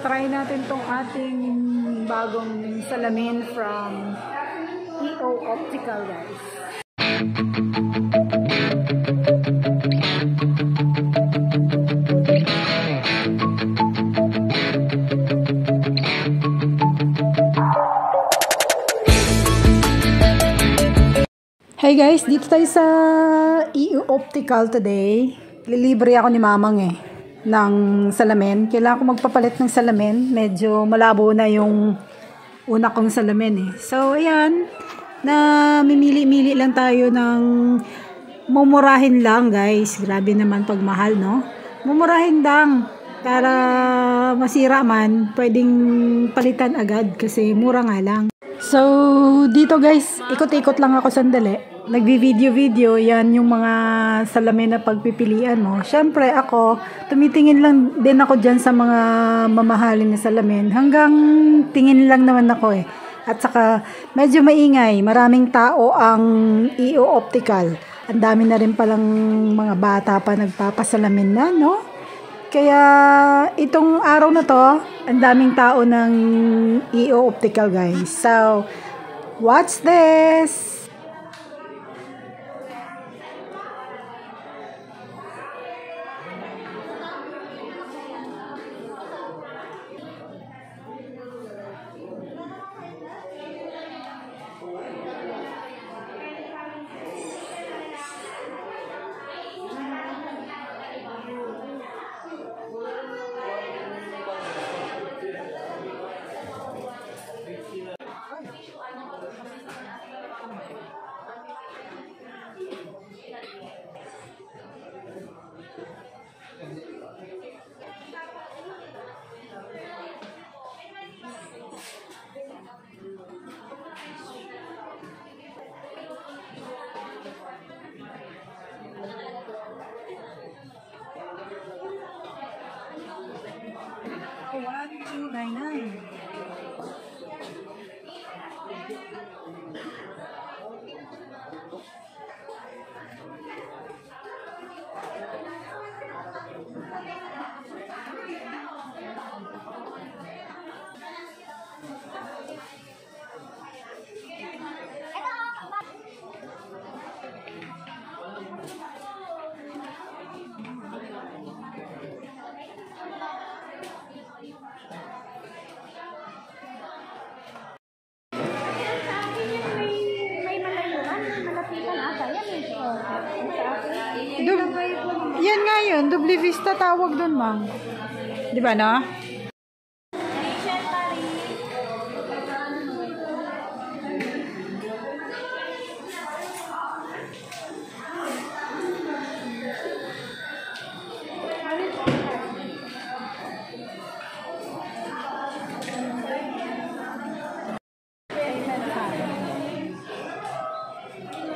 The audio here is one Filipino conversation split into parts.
try natin tong ating bagong salamin from EO Optical, guys. Hey guys, dito tayo sa EO Optical today. Lilibre ako ni Mamang ng salamin. Kailangan ko magpapalit ng salamin. Medyo malabo na yung una kong salamin So, ayan. Mimili-mili lang tayo ng mumurahin lang, guys. Grabe naman pag mahal, no? Mumurahin lang. Para masira man, pwedeng palitan agad kasi mura nga lang. So, dito guys, ikot-ikot lang ako sandali. Nagbi-video-video, yan yung mga salamin na pagpipilian mo. Siyempre ako, tumitingin lang din ako dyan sa mga mamahalin na salamin. Hanggang tingin lang naman ako At saka, medyo maingay. Maraming tao ang EO Optical. Ang dami na rin palang mga bata pa nagpapasalamin na, no? Kaya, itong araw na to, ang daming tao ng EO Optical, guys. So, watch this! Yan nga yun, Double Vista tawag doon, ma'am. Di ba, no?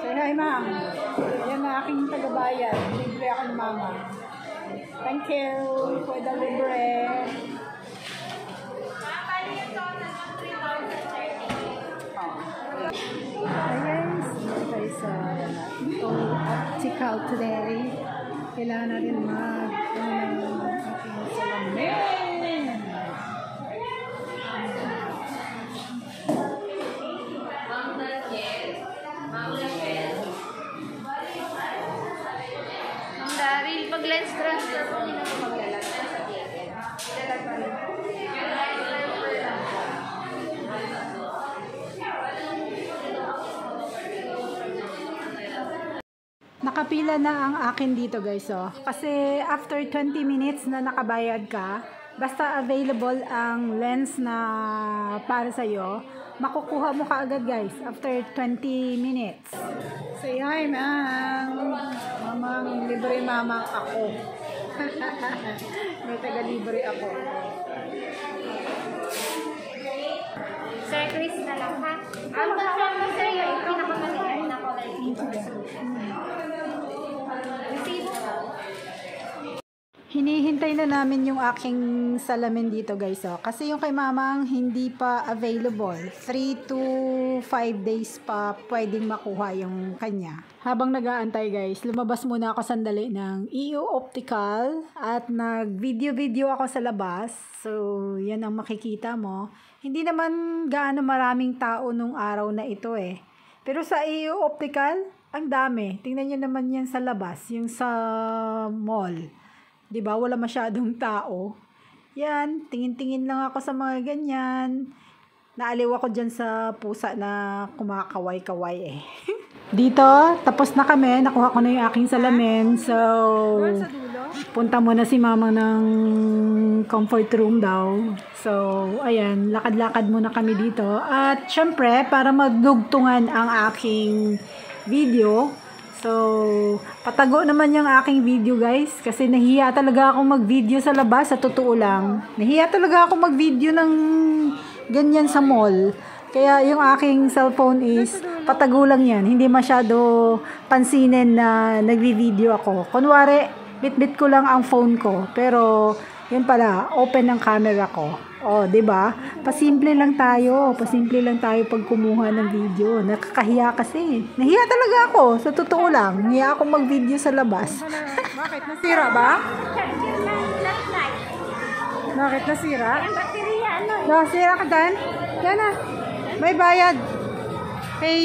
Say hi, ma'am. Yan na aking tagabayan. Libre ako ni Mama. Thank you for the libre. Hi guys, dito tayo sa EO Optical today. Kailangan natin aking salamin. Pag lens transfer po, hindi na po maglalagay sa ticket. Nakapila na ang akin dito, guys. Kasi after 20 minutes na nakabayad ka, basta available ang lens na para sa'yo, makukuha mo kaagad, guys, after 20 minutes. Say hi, ma'am. Mamang libre mamang ako. May taga-libre ako. Sir Chris na lang, ha? Ang confirm mo, sir, yung pinakamaliit na color. Receive po. hinihintay na namin yung aking salamin dito guys. Oh. Kasi yung kay mamang hindi pa available. 3 to 5 days pa pwedeng makuha yung kanya. Habang nag-aantay guys, lumabas muna ako sandali ng EU Optical at nag-video ako sa labas. So, yan ang makikita mo. Hindi naman gaano maraming tao nung araw na ito eh. Pero sa EU Optical, ang dami. Tingnan nyo naman yan sa labas, yung sa mall. 'Di ba? Wala masyadong tao. Yan, tingin-tingin lang ako sa mga ganyan. Naaliw ako dyan sa pusa na kumakaway-kaway eh. Dito, tapos na kami. Nakuha ko na yung aking salamin. So, punta muna si mama ng comfort room daw. So, ayan, lakad-lakad muna kami dito. At syempre, para magdugtungan ang aking video, so, patago naman yung aking video guys. Kasi nahiya talaga ako mag-video sa labas. Sa totoo lang. Nahiya talaga ako mag-video ng ganyan sa mall. Kaya yung aking cellphone is patago lang yan. Hindi masyado pansinin na nagvi-video ako. Kunwari, bit-bit ko lang ang phone ko. Pero, yun pala, open ang camera ko. Oh, 'di ba? Pasimple lang tayo pag kumuha ng video. Nakakahiya kasi. Nahiya talaga ako, sa totoo lang. Nahiya ako mag-video sa labas. Bakit nasira ba? Bakit nasira? Nasira ka dan? Yan na. May bayad. Pay.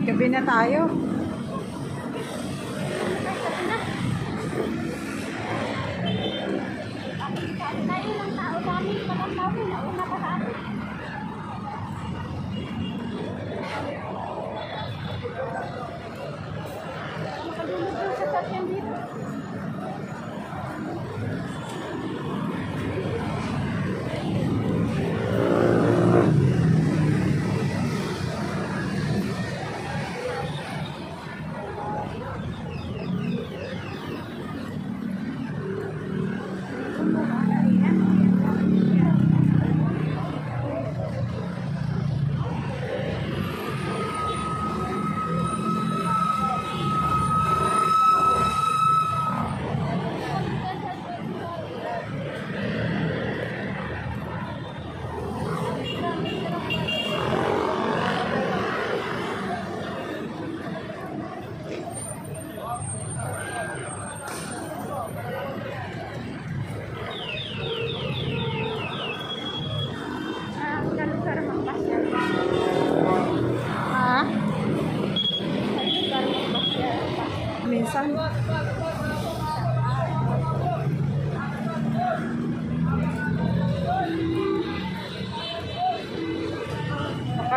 Gabi na tayo. Tayo ng tao dami, mga tao na una pa sa atin. Makalulog sa sasyan dito.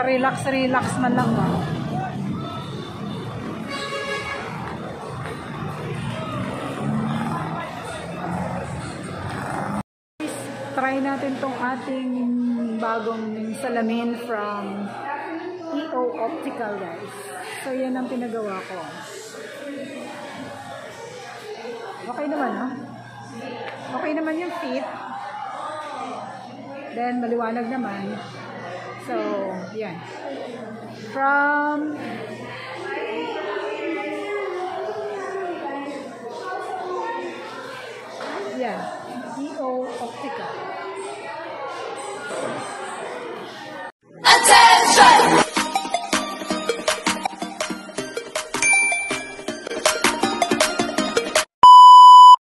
Paka-relax man lang ba. Try natin tong ating bagong salamin from EO Optical, guys. So, yan ang pinagawa ko. Okay naman, ha? Okay naman yung fit. Then, maliwanag naman. So, yan. From EO Optical.